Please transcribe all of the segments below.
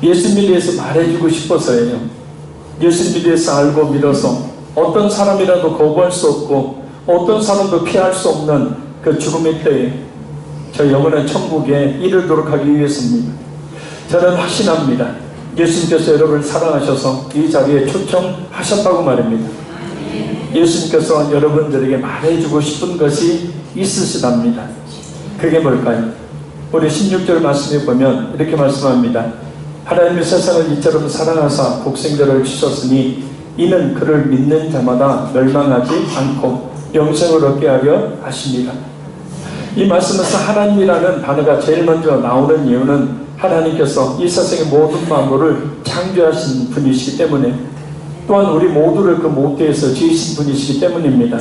예수님에 대해서 말해주고 싶어서예요. 예수님에 대해서 알고 믿어서 어떤 사람이라도 거부할 수 없고 어떤 사람도 피할 수 없는 그 죽음의 때에 저 영원한 천국에 이르도록 하기 위해서입니다. 저는 확신합니다. 예수님께서 여러분을 사랑하셔서 이 자리에 초청하셨다고 말입니다. 예수님께서 여러분들에게 말해주고 싶은 것이 있으시답니다. 그게 뭘까요? 우리 16절 말씀에 보면 이렇게 말씀합니다. 하나님의 세상을 이처럼 사랑하사 독생자를 주셨으니 이는 그를 믿는 자마다 멸망하지 않고 영생을 얻게 하려 하십니다. 이 말씀에서 하나님이라는 단어가 제일 먼저 나오는 이유는 하나님께서 이 세상의 모든 만물을 창조하신 분이시기 때문에 또한 우리 모두를 그 모태에서 지으신 분이시기 때문입니다.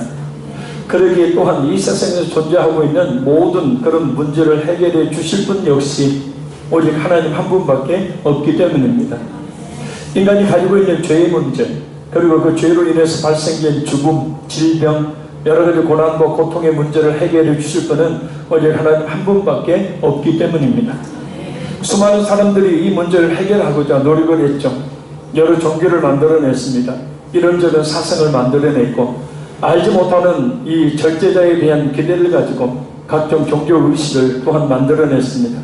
그러기에 또한 이 세상에서 존재하고 있는 모든 그런 문제를 해결해 주실 분 역시 오직 하나님 한 분밖에 없기 때문입니다. 인간이 가지고 있는 죄의 문제, 그리고 그 죄로 인해서 발생된 죽음, 질병, 여러 가지 고난과 고통의 문제를 해결해 주실 분은 오직 하나님 한 분밖에 없기 때문입니다. 수많은 사람들이 이 문제를 해결하고자 노력을 했죠. 여러 종교를 만들어냈습니다. 이런저런 사상을 만들어냈고 알지 못하는 이 절제자에 대한 기대를 가지고 각종 종교의식을 또한 만들어냈습니다.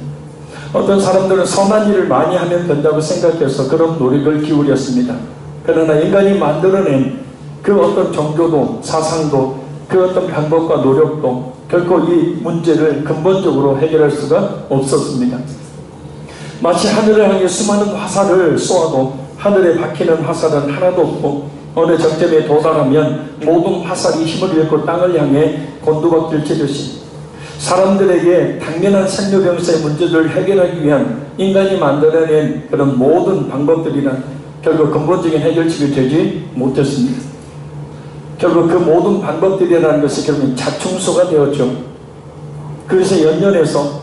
어떤 사람들은 선한 일을 많이 하면 된다고 생각해서 그런 노력을 기울였습니다. 그러나 인간이 만들어낸 그 어떤 종교도 사상도 그 어떤 방법과 노력도 결코 이 문제를 근본적으로 해결할 수가 없었습니다. 마치 하늘을 향해 수많은 화살을 쏘아도 하늘에 박히는 화살은 하나도 없고 어느 정점에 도달하면 모든 화살이 힘을 잃고 땅을 향해 곤두박질 치듯이 사람들에게 당면한 생로병사의 문제를 해결하기 위한 인간이 만들어낸 그런 모든 방법들이란 결국 근본적인 해결책이 되지 못했습니다. 결국 그 모든 방법들이라는 것이 결국 자충수가 되었죠. 그래서 연연해서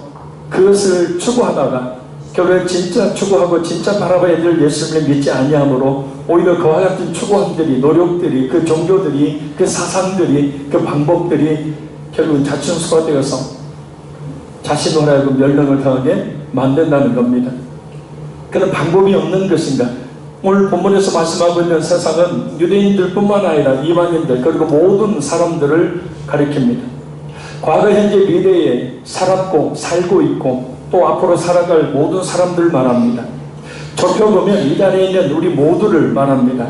그것을 추구하다가 결국 진짜 추구하고 진짜 바라봐야 될 예수님을 믿지 아니하므로 오히려 그와 같은 추구함들이, 노력들이, 그 종교들이, 그 사상들이, 그 방법들이 결국 자충수가 되어서 자신을 하여금 멸망을 당하게 만든다는 겁니다. 그런 방법이 없는 것인가? 오늘 본문에서 말씀하고 있는 세상은 유대인들뿐만 아니라 이방인들 그리고 모든 사람들을 가리킵니다. 과거, 현재, 미래에 살았고 살고 있고 또 앞으로 살아갈 모든 사람들 말합니다. 좁혀보면 이 자리에 있는 우리 모두를 말합니다.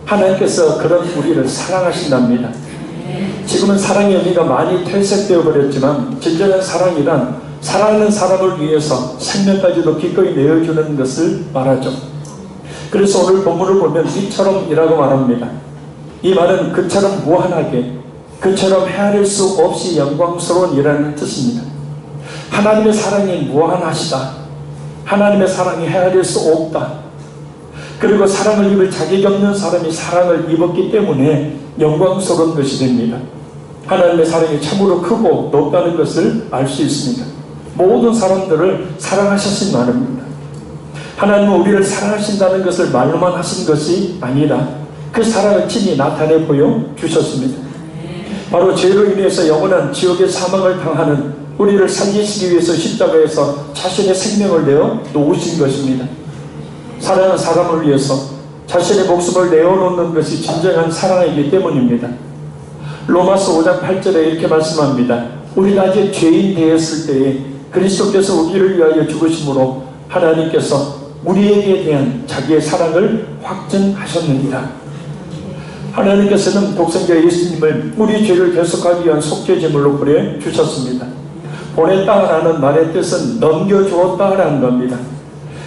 하나님께서 그런 우리를 사랑하신답니다. 지금은 사랑의 의미가 많이 퇴색되어 버렸지만 진정한 사랑이란 사랑하는 사람을 위해서 생명까지도 기꺼이 내어주는 것을 말하죠. 그래서 오늘 본문을 보면 이처럼이라고 말합니다. 이 말은 그처럼 무한하게, 그처럼 헤아릴 수 없이 영광스러운 이라는 뜻입니다. 하나님의 사랑이 무한하시다. 하나님의 사랑이 헤아릴 수 없다. 그리고 사랑을 입을 자격이 없는 사람이 사랑을 입었기 때문에 영광스러운 것이 됩니다. 하나님의 사랑이 참으로 크고 높다는 것을 알 수 있습니다. 모든 사람들을 사랑하셨신 말입니다. 하나님은 우리를 사랑하신다는 것을 말로만 하신 것이 아니라 그 사랑을 친히 나타내 보여주셨습니다. 바로 죄로 인해서 영원한 지옥의 사망을 당하는 우리를 살리시기 위해서 십자가에서 자신의 생명을 내어 놓으신 것입니다. 사랑하는 사람을 위해서 자신의 목숨을 내어놓는 것이 진정한 사랑이기 때문입니다. 로마서 5장 8절에 이렇게 말씀합니다. 우리가 아직 죄인 되었을 때에 그리스도께서 우리를 위하여 죽으심으로 하나님께서 우리에게 대한 자기의 사랑을 확증하셨느니라. 하나님께서는 독생자 예수님을 우리 죄를 대속하기 위한 속죄제물로 보내주셨습니다. 보냈다라는 말의 뜻은 넘겨주었다라는 겁니다.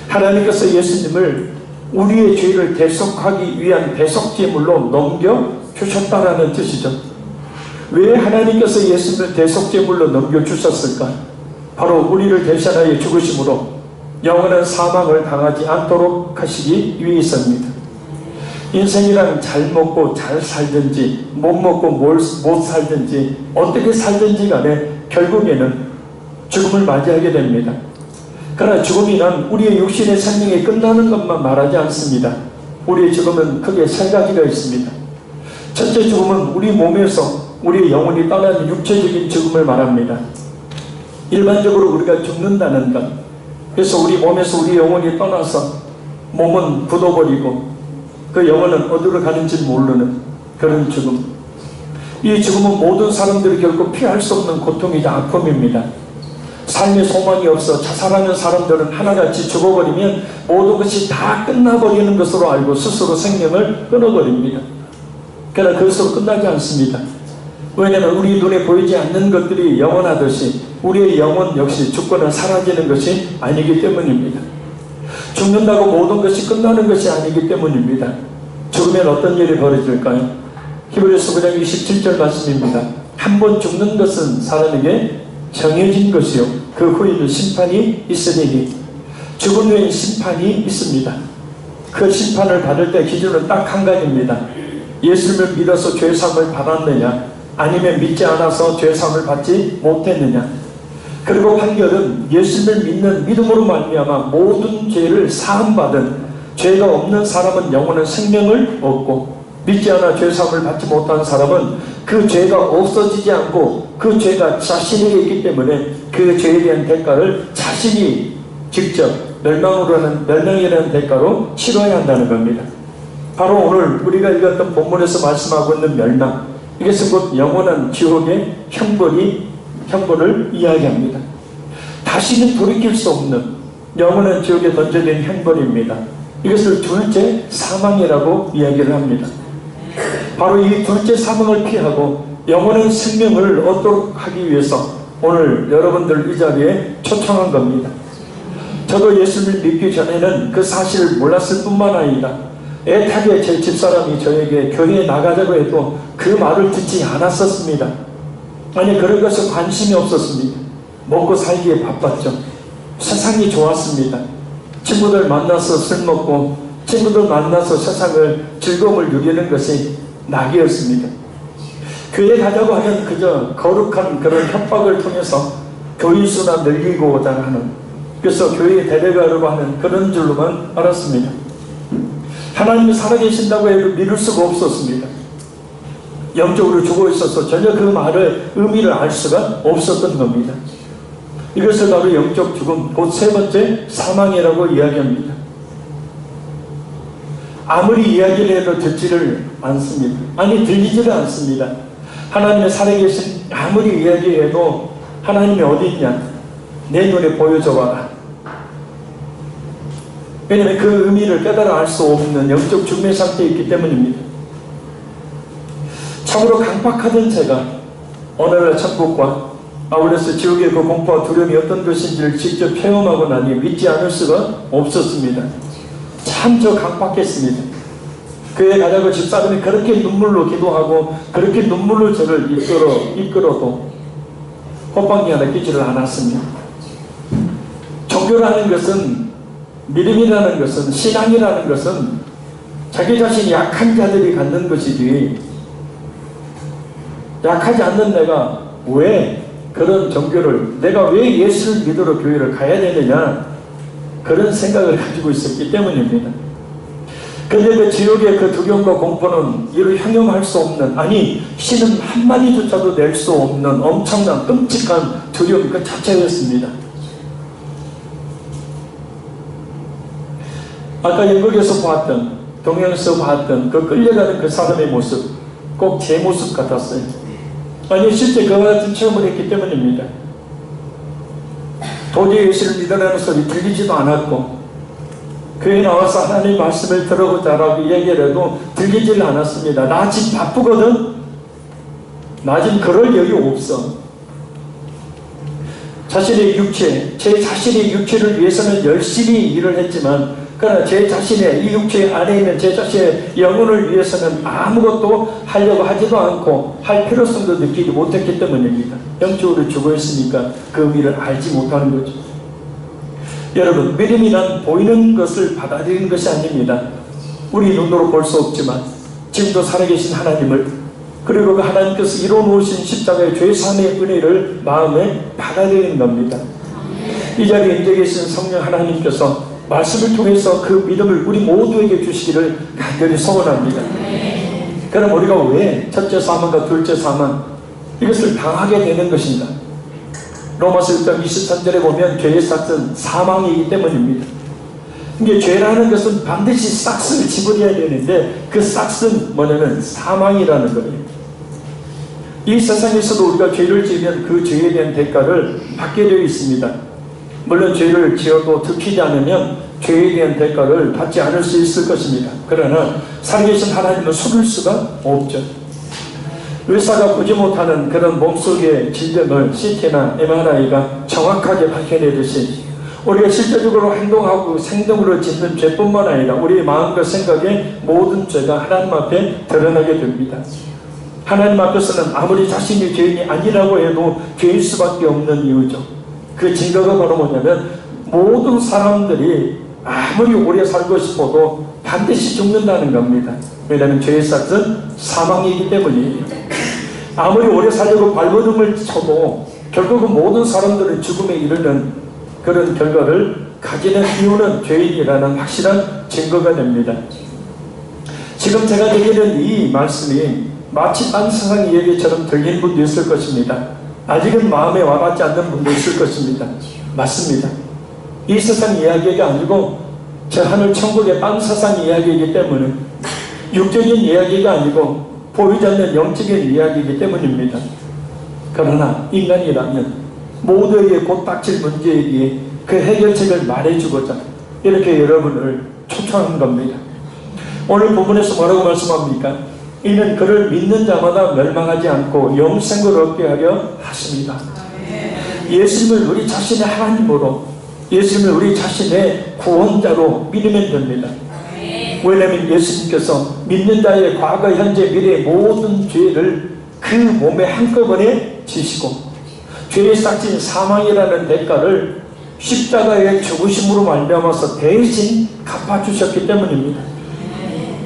하나님께서 예수님을 우리의 죄를 대속하기 위한 대속제물로 넘겨주셨다라는 뜻이죠. 왜 하나님께서 예수님을 대속제물로 넘겨주셨을까? 바로 우리를 대신하여 죽으심으로 영원한 사망을 당하지 않도록 하시기 위해서입니다. 인생이란 잘 먹고 잘 살든지 못 먹고 못 살든지 어떻게 살든지 간에 결국에는 죽음을 맞이하게 됩니다. 그러나 죽음이란 우리의 육신의 생명이 끝나는 것만 말하지 않습니다. 우리의 죽음은 크게 세 가지가 있습니다. 첫째 죽음은 우리 몸에서 우리의 영혼이 떠나는 육체적인 죽음을 말합니다. 일반적으로 우리가 죽는다는 것, 그래서 우리 몸에서 우리 영혼이 떠나서 몸은 굳어버리고 그 영혼은 어디로 가는지 모르는 그런 죽음. 이 죽음은 모든 사람들이 결코 피할 수 없는 고통이자 아픔입니다. 삶의 소망이 없어 자살하는 사람들은 하나같이 죽어버리면 모든 것이 다 끝나버리는 것으로 알고 스스로 생명을 끊어버립니다. 그러나 그것으로 끝나지 않습니다. 왜냐하면 우리 눈에 보이지 않는 것들이 영원하듯이 우리의 영혼 역시 죽고는 사라지는 것이 아니기 때문입니다. 죽는다고 모든 것이 끝나는 것이 아니기 때문입니다. 죽으면 어떤 일이 벌어질까요? 히브리서 9장 27절 말씀입니다. 한 번 죽는 것은 사람에게 정해진 것이요 그 후에는 심판이 있으니 죽은 후에 심판이 있습니다. 그 심판을 받을 때 기준은 딱 한 가지입니다. 예수를 믿어서 죄사함을 받았느냐 아니면 믿지 않아서 죄사함을 받지 못했느냐. 그리고 판결은 예수를 믿는 믿음으로 말미암아 모든 죄를 사함받은 죄가 없는 사람은 영원한 생명을 얻고 믿지 않아 죄사함을 받지 못한 사람은 그 죄가 없어지지 않고 그 죄가 자신에게 있기 때문에 그 죄에 대한 대가를 자신이 직접 멸망이라는 대가로 치러야 한다는 겁니다. 바로 오늘 우리가 읽었던 본문에서 말씀하고 있는 멸망, 이것은 곧 영원한 지옥의 형벌을 이야기합니다. 다시는 돌이킬 수 없는 영원한 지옥에 던져진 형벌입니다. 이것을 둘째 사망이라고 이야기를 합니다. 바로 이 둘째 사망을 피하고 영원한 생명을 얻도록 하기 위해서 오늘 여러분들 이 자리에 초청한 겁니다. 저도 예수를 믿기 전에는 그 사실을 몰랐을 뿐만 아니라 애타게 제 집사람이 저에게 교회에 나가자고 해도 그 말을 듣지 않았었습니다. 아니 그런 것에 관심이 없었습니다. 먹고 살기에 바빴죠. 세상이 좋았습니다. 친구들 만나서 술 먹고 친구들 만나서 세상을 즐거움을 누리는 것이 낙이었습니다. 교회 가자고 하면 그저 거룩한 그런 협박을 통해서 교인수나 늘리고자 하는, 그래서 교회에 데려가려고 하는 그런 줄로만 알았습니다. 하나님이 살아계신다고 해도 믿을 수가 없었습니다. 영적으로 죽어 있어서 전혀 그 말의 의미를 알 수가 없었던 겁니다. 이것을 바로 영적 죽음, 곧 세 번째 사망이라고 이야기합니다. 아무리 이야기를 해도 듣지를 않습니다. 아니 들리지를 않습니다. 하나님의 살아계신 아무리 이야기해도 하나님이 어디 있냐? 내 눈에 보여줘봐라. 왜냐하면 그 의미를 깨달아 알 수 없는 영적 죽음의 상태에 있기 때문입니다. 참으로 강박하던 제가 어느 날 천국과 아울러서 지옥의 그 공포와 두려움이 어떤 것인지를 직접 체험하고 나니 믿지 않을 수가 없었습니다. 참 저 강박했습니다. 교회 가자고 집사람이 그렇게 눈물로 기도하고 그렇게 눈물로 저를 이끌어도 호빵이 하나 끼지를 않았습니다. 종교라는 것은, 믿음이라는 것은, 신앙이라는 것은 자기 자신이 약한 자들이 갖는 것이지, 약하지 않는 내가 왜 그런 종교를, 내가 왜 예수를 믿으러 교회를 가야 되느냐, 그런 생각을 가지고 있었기 때문입니다. 그런데 그 지옥의 그 두려움과 공포는 이를 형용할 수 없는, 아니 신은 한마디조차도 낼 수 없는 엄청난 끔찍한 두려움 그 자체였습니다. 아까 연극에서 봤던, 동영상에서 봤던 그 끌려가는 그 사람의 모습, 꼭 제 모습 같았어요. 아니 실제 그와 같은 체험을 했기 때문입니다. 도저히 예수를 믿으라는 소리 들리지도 않았고, 교회에 나와서 하나님 말씀을 들어보자라고 얘기를 해도 들리질 않았습니다. 나 지금 바쁘거든? 나 지금 그럴 여유 없어. 자신의 육체, 제 자신의 육체를 위해서는 열심히 일을 했지만, 그러나 제 자신의 이 육체 안에 있는 제 자신의 영혼을 위해서는 아무것도 하려고 하지도 않고 할 필요성도 느끼지 못했기 때문입니다. 영적으로 죽어 있으니까 그 의미를 알지 못하는 거죠. 여러분, 믿음이란 보이는 것을 받아들이는 것이 아닙니다. 우리 눈으로 볼 수 없지만 지금도 살아계신 하나님을, 그리고 그 하나님께서 이뤄놓으신 십자가의 죄사함의 은혜를 마음에 받아들이는 겁니다. 이 자리에 앉아 계신 성령 하나님께서 말씀을 통해서 그 믿음을 우리 모두에게 주시기를 간절히 소원합니다. 그럼 우리가 왜 첫째 사망과 둘째 사망 이것을 당하게 되는 것인가? 로마서 6장 23절에 보면 죄의 삭은 사망이기 때문입니다. 이게 죄라는 것은 반드시 삭스를 집어내야 되는데 그 삭스는 뭐냐면 사망이라는 거예요. 이 세상에서도 우리가 죄를 지으면 그 죄에 대한 대가를 받게 되어 있습니다. 물론 죄를 지어도 들키지 않으면 죄에 대한 대가를 받지 않을 수 있을 것입니다. 그러나 살아계신 하나님은 속일 수가 없죠. 의사가 보지 못하는 그런 몸속의 질병을 CT나 MRI가 정확하게 밝혀내듯이 우리가 실제적으로 행동하고 생동으로 짓는 죄뿐만 아니라 우리의 마음과 생각의 모든 죄가 하나님 앞에 드러나게 됩니다. 하나님 앞에서는 아무리 자신이 죄인이 아니라고 해도 죄일 수밖에 없는 이유죠. 그 증거가 바로 뭐냐면 모든 사람들이 아무리 오래 살고 싶어도 반드시 죽는다는 겁니다. 왜냐하면 죄의 삭은 사망이기 때문이에요. 아무리 오래 살려고 발버둥을 쳐도 결국은 모든 사람들은 죽음에 이르는 그런 결과를 가지는 이유는 죄인이라는 확실한 증거가 됩니다. 지금 제가 드리는 이 말씀이 마치 딴 세상 이야기처럼 들리는 분도 있을 것입니다. 아직은 마음에 와닿지 않는 분도 있을 것입니다. 맞습니다. 이 세상 이야기가 아니고 저 하늘 천국의 딴 세상 이야기이기 때문에 육적인 이야기가 아니고 보이지 않는 영적인 이야기이기 때문입니다. 그러나 인간이라면 모두에게 곧 닥칠 문제에 대해 그 해결책을 말해주고자 이렇게 여러분을 초청한 겁니다. 오늘 본문에서 뭐라고 말씀합니까? 이는 그를 믿는 자마다 멸망하지 않고 영생을 얻게 하려 하십니다. 예수님을 우리 자신의 하나님으로, 예수님을 우리 자신의 구원자로 믿으면 됩니다. 왜냐하면 예수님께서 믿는 자의 과거, 현재, 미래의 모든 죄를 그 몸에 한꺼번에 지시고 죄의 삭진 사망이라는 대가를 십자가의 죽으심으로 말미암아서 대신 갚아주셨기 때문입니다.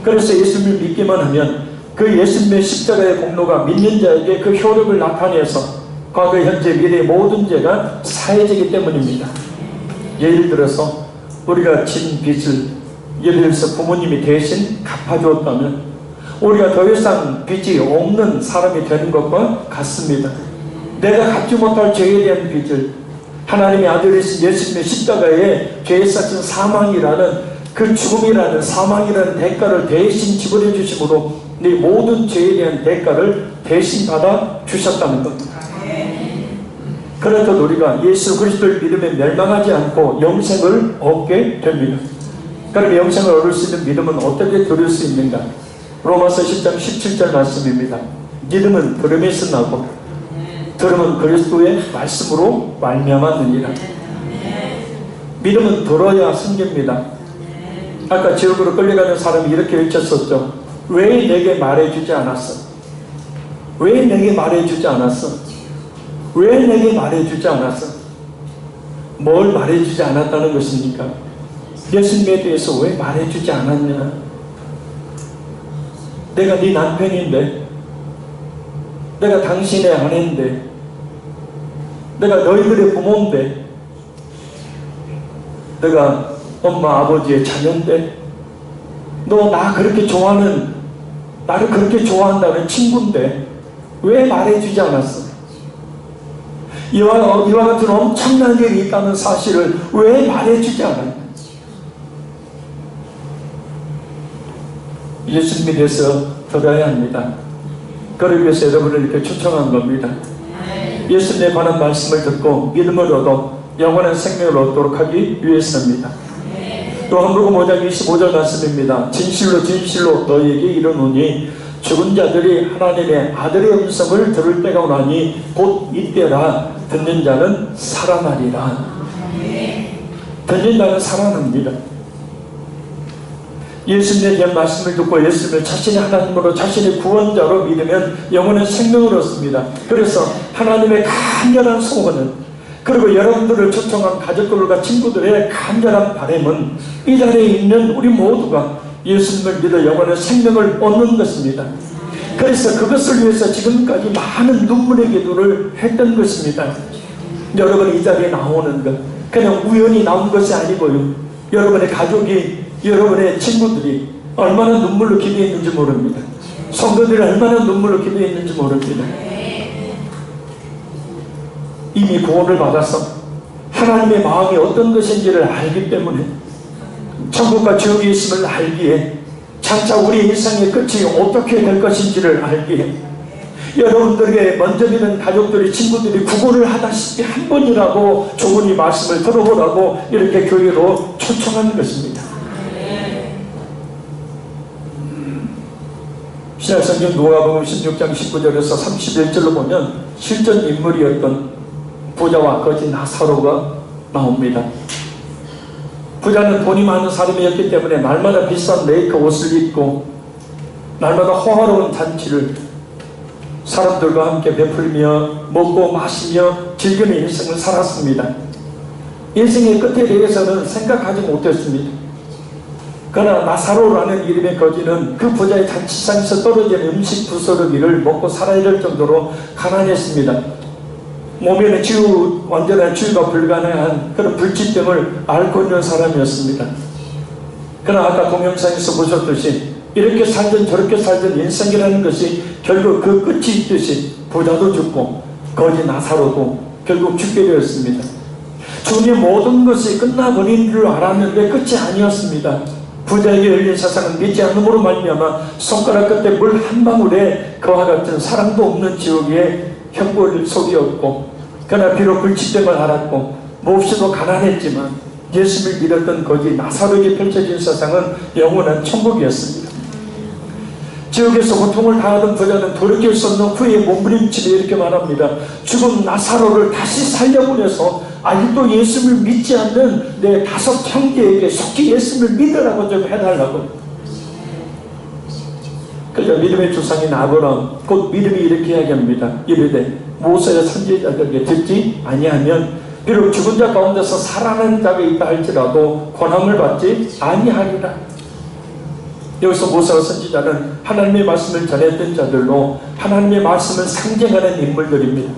그래서 예수님을 믿기만 하면 그 예수님의 십자가의 공로가 믿는 자에게 그 효력을 나타내서 과거, 현재, 미래의 모든 죄가 사해지기 때문입니다. 예를 들어서 우리가 진 빚을 예를 들어서 부모님이 대신 갚아주었다면 우리가 더 이상 빚이 없는 사람이 되는 것과 같습니다. 내가 갚지 못할 죄에 대한 빚을 하나님의 아들이신 예수님의 십자가에 죄에 삭힌 사망이라는 그 죽음이라는 사망이라는 대가를 대신 지불해 주심으로 네 모든 죄에 대한 대가를 대신 받아 주셨다는 겁니다. 그래서 우리가 예수 그리스도를 믿으면 멸망하지 않고 영생을 얻게 됩니다. 그럼 영생을 얻을 수 있는 믿음은 어떻게 드릴 수 있는가? 로마서 10장 17절 말씀입니다. 믿음은 들음에서 나고 들음은 그리스도의 말씀으로 말미암았느니라. 믿음은 들어야 생깁니다. 아까 지옥으로 끌려가는 사람이 이렇게 외쳤었죠. 왜 내게 말해주지 않았어? 왜 내게 말해주지 않았어? 왜 내게 말해주지 않았어? 뭘 말해주지 않았다는 것입니까? 예수님에 대해서 왜 말해주지 않았냐? 내가 네 남편인데, 내가 당신의 아내인데, 내가 너희들의 부모인데, 내가 엄마 아버지의 자녀인데, 너 나 그렇게 좋아하는, 나를 그렇게 좋아한다는 친구인데 왜 말해주지 않았어? 이와 같은 엄청난 일이 있다는 사실을 왜 말해주지 않았냐? 예수님에 대해서 들어야 합니다. 그러기 위해서 여러분을 이렇게 초청한 겁니다. 예수님에 관한 말씀을 듣고 믿음을 얻어 영원한 생명을 얻도록 하기 위해서입니다. 또 한복음 5장 25절 말씀입니다. 진실로 진실로 너희에게 이르노니 죽은 자들이 하나님의 아들의 음성을 들을 때가 오나니 곧 이때라. 듣는 자는 살아나리라. 듣는 자는 살아납니다. 예수님에 대한 말씀을 듣고 예수님을 자신의 하나님으로 자신의 구원자로 믿으면 영원한 생명을 얻습니다. 그래서 하나님의 간절한 소원은, 그리고 여러분들을 초청한 가족들과 친구들의 간절한 바람은 이 자리에 있는 우리 모두가 예수님을 믿어 영원한 생명을 얻는 것입니다. 그래서 그것을 위해서 지금까지 많은 눈물의 기도를 했던 것입니다. 여러분이 이 자리에 나오는 것 그냥 우연히 나온 것이 아니고요, 여러분의 가족이, 여러분의 친구들이 얼마나 눈물로 기도했는지 모릅니다. 성도들이 얼마나 눈물로 기도했는지 모릅니다. 이미 구원을 받아서 하나님의 마음이 어떤 것인지를 알기 때문에 천국과 지옥이 있음을 알기에 장차 우리 인생의 끝이 어떻게 될 것인지를 알기에 여러분들에게 먼저 믿는 가족들이 친구들이 구원을 하다시피 한 번이라도 좋은 이 말씀을 들어보라고 이렇게 교회로 초청하는 것입니다. 신약성경 누가복음 16장 19절에서 31절로 보면 실존 인물이었던 부자와 거지 나사로가 나옵니다. 부자는 돈이 많은 사람이었기 때문에 날마다 비싼 메이커 옷을 입고 날마다 호화로운 잔치를 사람들과 함께 베풀며 먹고 마시며 즐기는 인생을 살았습니다. 인생의 끝에 대해서는 생각하지 못했습니다. 그러나 나사로라는 이름의 거지는 그 부자의 잔치상에서 떨어진 음식 부스러기를 먹고 살아야 될 정도로 가난했습니다. 몸에는 완전한 치유가 불가능한 그런 불치병을 앓고 있는 사람이었습니다. 그러나 아까 동영상에서 보셨듯이 이렇게 살든 저렇게 살든 인생이라는 것이 결국 그 끝이 있듯이 부자도 죽고 거지 나사로도 결국 죽게 되었습니다. 주님의 모든 것이 끝나버린 줄 알았는데 끝이 아니었습니다. 부자에게 열린 세상은 믿지 않음으로 말미암아 손가락 끝에 물 한 방울에 그와 같은 사랑도 없는 지옥의 형벌 속이었고, 그러나 비록 불치병을 앓았고 몹시도 가난했지만 예수를 믿었던 거기 나사로에게 펼쳐진 세상은 영원한 천국이었습니다. 지옥에서 고통을 당하던 부자는 돌이킬 수 없는 후에 몸부림치며 이렇게 말합니다. 죽은 나사로를 다시 살려보내서 아직도 예수를 믿지 않는 내 5 형제에게 속히 예수를 믿으라고 좀 해달라고. 그러자 믿음의 조상인 아브라함 곧 믿음이 이렇게 이야기합니다. 이르되 모세의 선지자들에게 듣지 아니하면 비록 죽은 자 가운데서 살아난 자가 있다 할지라도 권함을 받지 아니하리라. 여기서 모세와 선지자는 하나님의 말씀을 전했던 자들로 하나님의 말씀을 상징하는 인물들입니다.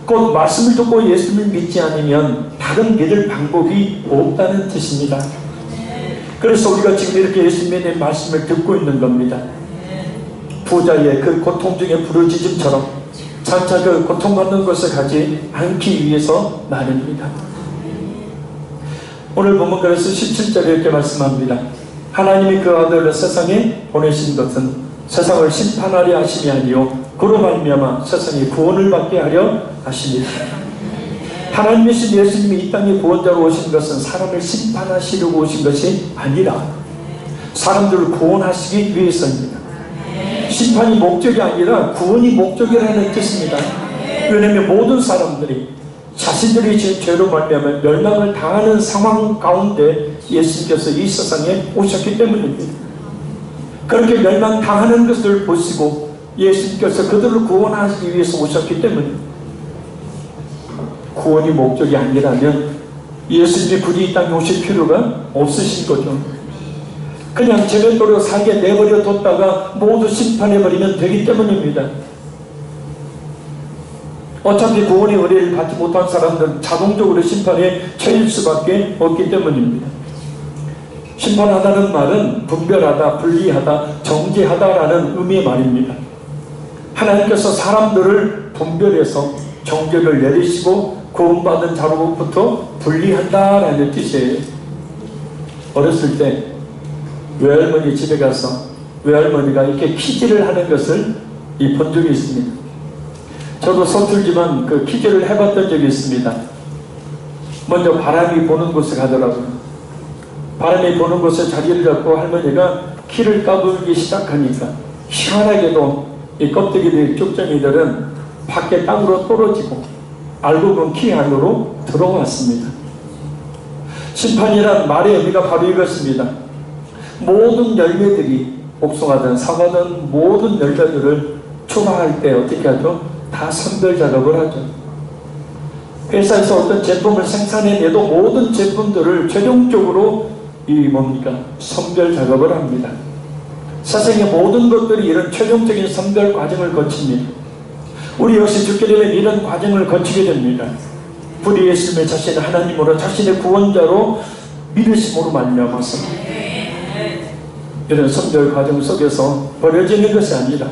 곧 말씀을 듣고 예수를 믿지 않으면 다른 믿을 방법이 없다는 뜻입니다. 그래서 우리가 지금 이렇게 예수님의 말씀을 듣고 있는 겁니다. 부자의 그 고통 중에 부르짖음처럼 장차 그 고통받는 것을 가지 않기 위해서 말입니다. 오늘 본문 그래서 17절에 이렇게 말씀합니다. 하나님이 그 아들을 세상에 보내신 것은 세상을 심판하려 하심이 아니요 그로 말미암아 세상이 구원을 받게 하려 하심이다. 하나님이신 예수님이 이 땅에 구원자로 오신 것은 사람을 심판하시려고 오신 것이 아니라 사람들을 구원하시기 위해서입니다. 심판이 목적이 아니라 구원이 목적이라는 뜻입니다. 왜냐하면 모든 사람들이 자신들이 지은 죄로 말미암아 멸망을 당하는 상황 가운데 예수님께서 이 세상에 오셨기 때문입니다. 그렇게 멸망당하는 것을 보시고 예수님께서 그들을 구원하시기 위해서 오셨기 때문입니다. 구원이 목적이 아니라면 예수님이 굳이 이 땅에 오실 필요가 없으신 거죠. 그냥 제멋대로 살게 내버려 뒀다가 모두 심판해버리면 되기 때문입니다. 어차피 구원의 은혜를 받지 못한 사람들은 자동적으로 심판에 처할 수밖에 없기 때문입니다. 심판하다는 말은 분별하다, 분리하다, 정죄하다라는 의미의 말입니다. 하나님께서 사람들을 분별해서 정죄를 내리시고 구원받은 자로부터 분리한다라는 뜻이에요. 어렸을 때 외할머니 집에 가서 외할머니가 이렇게 퀴즈를 하는 것을 본 적이 있습니다. 저도 서툴지만 그 퀴즈를 해봤던 적이 있습니다. 먼저 바람이 보는 곳에 가더라고요. 바람이 보는 곳에 자리를 잡고 할머니가 키를 까불기 시작하니까 희한하게도 이 껍데기들 쪽정이들은 밖에 땅으로 떨어지고 알고 보면 키 안으로 들어왔습니다. 심판이란 말의 의미가 바로 이것입니다. 모든 열매들이 복숭아든 사과든 모든 열매들을 출하할 때 어떻게 하죠? 다 선별 작업을 하죠. 회사에서 어떤 제품을 생산해내도 모든 제품들을 최종적으로 선별 작업을 합니다. 세상의 모든 것들이 이런 최종적인 선별 과정을 거칩니다. 우리 역시 죽게 되면 이런 과정을 거치게 됩니다. 우리 예수님의 자신을 하나님으로 자신의 구원자로 믿으심으로 말미암아서 이런 선별 과정 속에서 버려지는 것이 아니라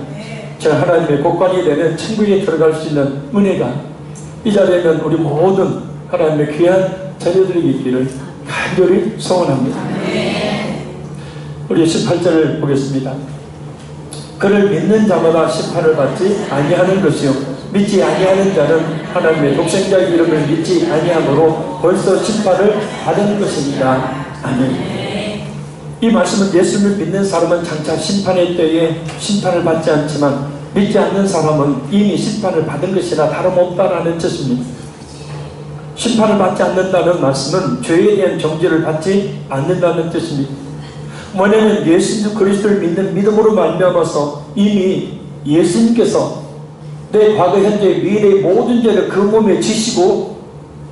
저 하나님의 곡관이 되는 천국에 들어갈 수 있는 은혜가 이 자리에는 우리 모든 하나님의 귀한 자녀들이 있기를 간절히 소원합니다. 우리 18절을 보겠습니다. 그를 믿는 자마다 심판을 받지 아니하는 것이요 믿지 아니하는 자는 하나님의 독생자의 이름을 믿지 아니하므로 벌써 심판을 받은 것입니다. 아멘. 이 말씀은 예수를 믿는 사람은 장차 심판의 때에 심판을 받지 않지만 믿지 않는 사람은 이미 심판을 받은 것이나 다름없다라는 뜻입니다. 심판을 받지 않는다는 말씀은 죄에 대한 정죄를 받지 않는다는 뜻입니다. 뭐냐면 예수 그리스도를 믿는 믿음으로 말미암아서 이미 예수님께서 내 과거 현재 미래의 모든 죄를 그 몸에 지시고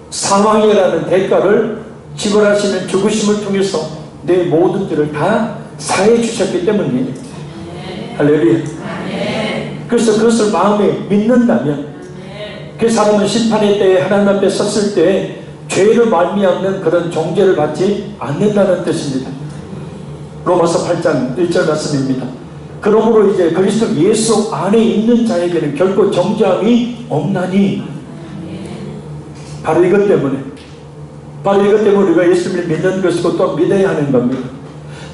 사망이라는 대가를 지불하시는 죽으심을 통해서 내 모든 죄를 다 사해 주셨기 때문이에요. 할렐루야. 그래서 그것을 마음에 믿는다면 그 사람은 심판의 때에 하나님 앞에 섰을 때 죄를 말미암는 그런 정죄를 받지 않는다는 뜻입니다. 로마서 8장 1절 말씀입니다. 그러므로 이제 그리스도 예수 안에 있는 자에게는 결코 정죄함이 없나니 바로 이것 때문에 우리가 예수를 믿는 것이고 또 믿어야 하는 겁니다.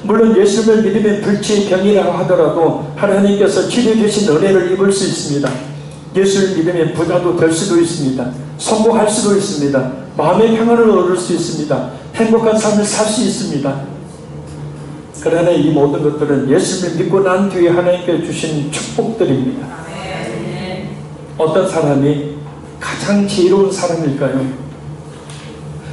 물론 예수를 믿으면 불치의 병이라고 하더라도 하나님께서 치료해 주신 은혜를 입을 수 있습니다. 예수를 믿으면 부자도 될 수도 있습니다. 성공할 수도 있습니다. 마음의 평안을 얻을 수 있습니다. 행복한 삶을 살 수 있습니다. 그러나 이 모든 것들은 예수를 믿고 난 뒤에 하나님께 주신 축복들입니다. 어떤 사람이 가장 지혜로운 사람일까요?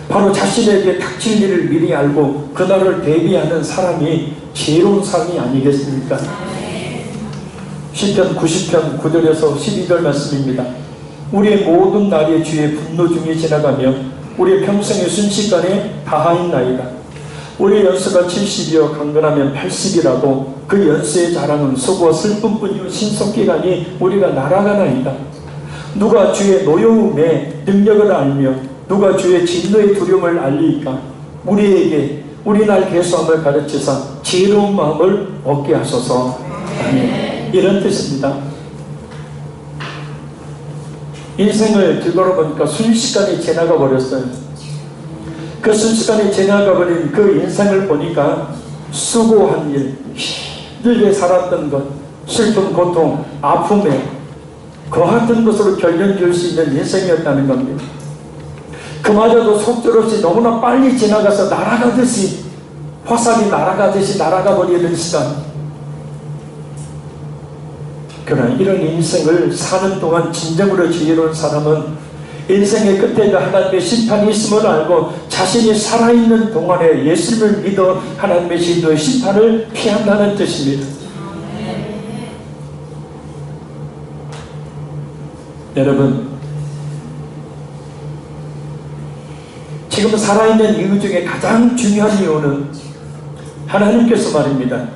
바로 자신에게 닥칠 일을 미리 알고 그날을 대비하는 사람이 지혜로운 사람이 아니겠습니까? 시편 90편 9절에서 12절 말씀입니다. 우리의 모든 날이 주의 분노 중에 지나가며 우리의 평생의 순식간에 다하였나이다. 우리의 연수가 70이여 강건하면 80이라도 그 연수의 자랑은 수고와 슬픔뿐이요 신속기간이 우리가 날아가나이다. 누가 주의 노여움의 능력을 알며 누가 주의 진노의 두려움을 알리까? 우리에게 우리 날 계수함을 가르치사 지혜로운 마음을 얻게 하소서. 아멘. 이런 뜻입니다. 인생을 뒤돌아보니까 순식간에 지나가 버렸어요. 그 순식간에 지나가 버린 그 인생을 보니까 수고한 일, 힘들게 살았던 것, 슬픔, 고통, 아픔에 그 같은 것으로 결론 지을 수 있는 인생이었다는 겁니다. 그마저도 속절없이 너무나 빨리 지나가서 날아가듯이 화살이 날아가듯이 날아가 버리는 시간. 그러나 이런 인생을 사는 동안 진정으로 지혜로운 사람은 인생의 끝에도 하나님의 심판이 있음을 알고 자신이 살아있는 동안에 예수를 믿어 하나님의 진노의 심판을 피한다는 뜻입니다. 여러분, 지금 살아있는 이유 중에 가장 중요한 이유는 하나님께서 말입니다.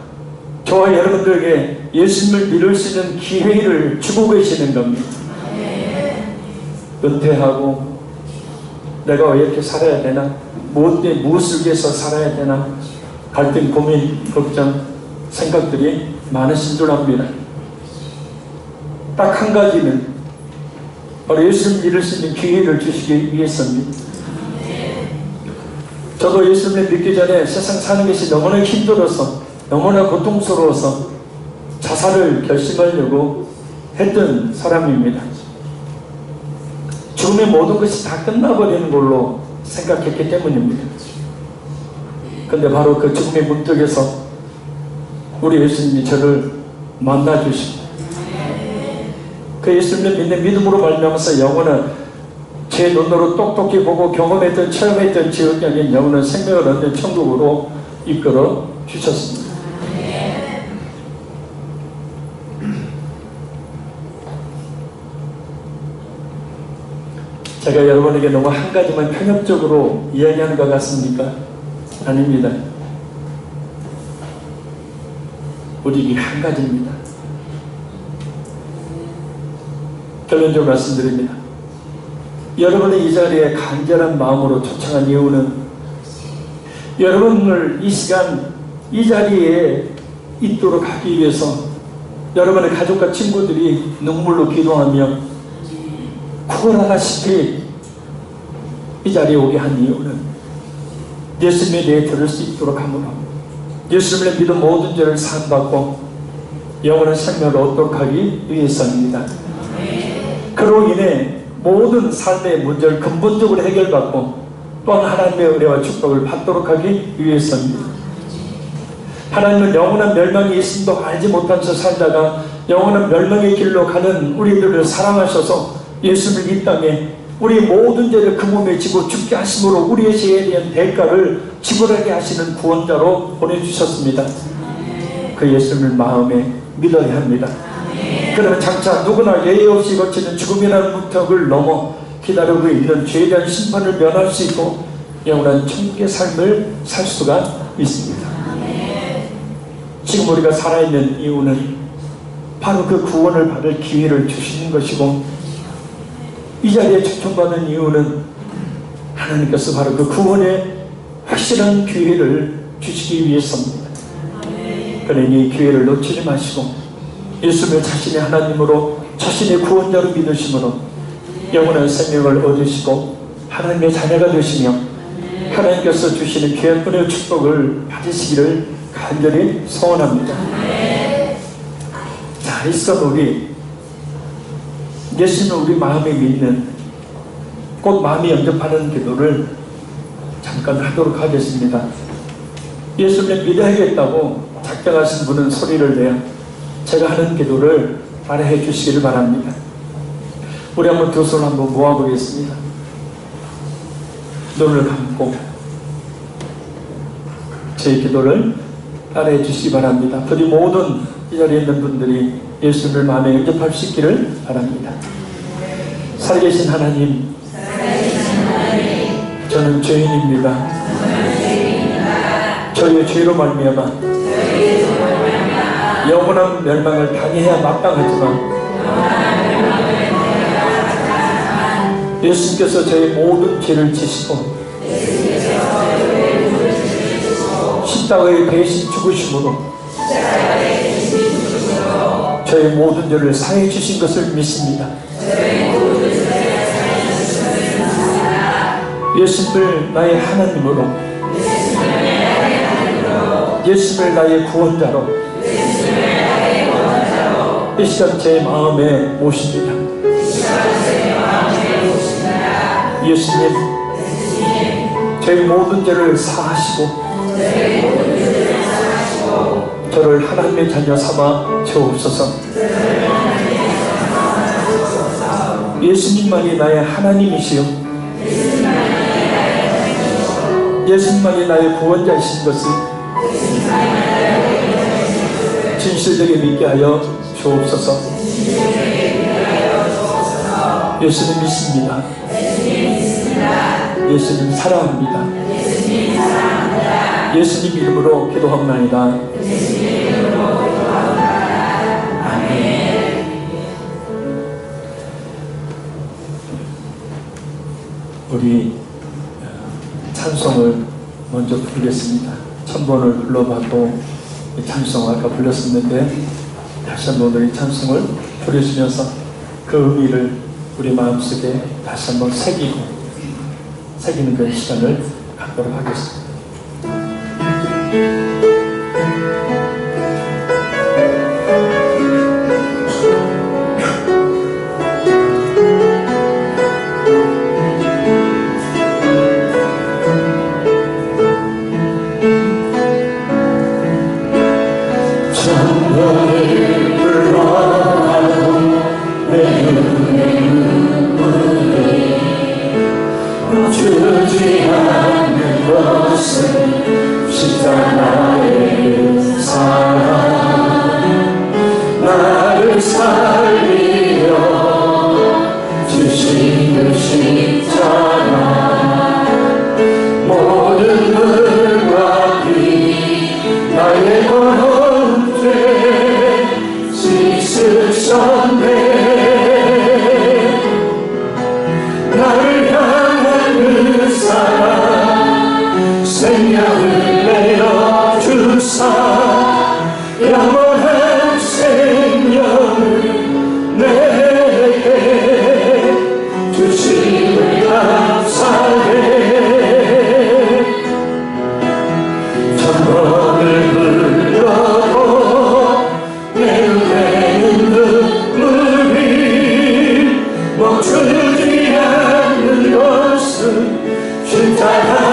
저와 여러분들에게 예수님을 믿을 수 있는 기회를 주고 계시는 겁니다. 은퇴하고 내가 왜 이렇게 살아야 되나? 무엇을 위해서 살아야 되나? 갈등, 고민, 걱정, 생각들이 많으신 줄 압니다. 딱 한 가지는 바로 예수님을 믿을 수 있는 기회를 주시기 위해서입니다. 저도 예수님을 믿기 전에 세상 사는 것이 너무나 힘들어서 너무나 고통스러워서 자살을 결심하려고 했던 사람입니다. 죽음의 모든 것이 다 끝나버리는 걸로 생각했기 때문입니다. 그런데 바로 그 죽음의 문턱에서 우리 예수님이 저를 만나주시고 그 예수님을 믿는 믿음으로 말미암아서 영원한 제 눈으로 똑똑히 보고 경험했던 체험했던 지옥이 아닌 영원한 생명을 얻는 천국으로 이끌어 주셨습니다. 제가 여러분에게 너무 한 가지만 편협적으로 이야기하는 것 같습니까? 아닙니다. 오직 이 한 가지입니다. 결론적으로 말씀드립니다. 여러분의 이 자리에 간절한 마음으로 초청한 이유는 여러분을 이 시간 이 자리에 있도록 하기 위해서 여러분의 가족과 친구들이 눈물로 기도하며 죽어나가시기 이 자리에 오게 한 이유는 예수님에 대해 들을 수 있도록 함으로 예수님을 믿은 모든 죄를 사함받고 영원한 생명을 얻도록 하기 위해서입니다. 그로 인해 모든 삶의 문제를 근본적으로 해결받고 또한 하나님의 은혜와 축복을 받도록 하기 위해서입니다. 하나님은 영원한 멸망이 있음도 알지 못한 채 살다가 영원한 멸망의 길로 가는 우리들을 사랑하셔서 예수님을 이 땅에 우리 모든 죄를 그 몸에 지고 죽게 하심으로 우리의 죄에 대한 대가를 지불하게 하시는 구원자로 보내주셨습니다. 그 예수님을 마음에 믿어야 합니다. 그러면 장차 누구나 예외 없이 거치는 죽음이라는 문턱을 넘어 기다리고 있는 죄에 대한 심판을 면할 수 있고 영원한 천국의 삶을 살 수가 있습니다. 지금 우리가 살아있는 이유는 바로 그 구원을 받을 기회를 주시는 것이고 이 자리에 초청받은 이유는 하나님께서 바로 그 구원의 확실한 기회를 주시기 위해서입니다. 그러니 이 기회를 놓치지 마시고 예수님을 자신의 하나님으로 자신의 구원자로 믿으심으로 영원한 생명을 얻으시고 하나님의 자녀가 되시며 하나님께서 주시는 귀한 은혜의 축복을 받으시기를 간절히 소원합니다. 자, 있어 우리 예수님을 우리 마음에 믿는 곧 마음에 영접하는 기도를 잠깐 하도록 하겠습니다. 예수님을 믿어야겠다고 작정하신 분은 소리를 내어 제가 하는 기도를 따라해 주시기를 바랍니다. 우리 한번 두 손을 한번 모아보겠습니다. 눈을 감고 제 기도를 따라해 주시기 바랍니다. 부디 모든 이 자리에 있는 분들이 예수님을 마음에 영접할 수 있기를 바랍니다. 살아계신 하나님, 저는 죄인입니다. 저의 죄로 말미암아 영원한 멸망을 당해야 마땅하지만 예수님께서 저의 모든 죄를 지시고 십자가에 대신 죽으심으로 저의 모든 죄를 사해 주신 것을 믿습니다. 예수님을 나의 하나님으로, 예수님을 나의 구원자로 이 시간 제 마음에 모십니다. 예수님, 제 모든 죄를 사하시고 저를 하나님의 자녀 삼아 주옵소서. 예수님만이 나의 하나님이시요 예수님만이 나의 구원자이신 것을 진실되게 믿게 하여 주옵소서. 예수님 믿습니다. 예수님 사랑합니다. 예수님 이름으로 기도합나이다. 아멘. 우리 찬송을 먼저 부르겠습니다. 1000번을 불러봐도 찬송을 아까 불렀었는데 다시 한번 우리 찬송을 부르시면서 그 의미를 우리 마음속에 다시 한번 새기는 그 시간을 갖도록 하겠습니다. 주지 않는 것은 십자가의 사랑 나를 살리려 주신 그 십자가 모든 물과 피 나의 범죄 씻으셨네. 나를 향한 그 사랑 생명을 내어 주사 영원한 생명을 내게 것은 십자가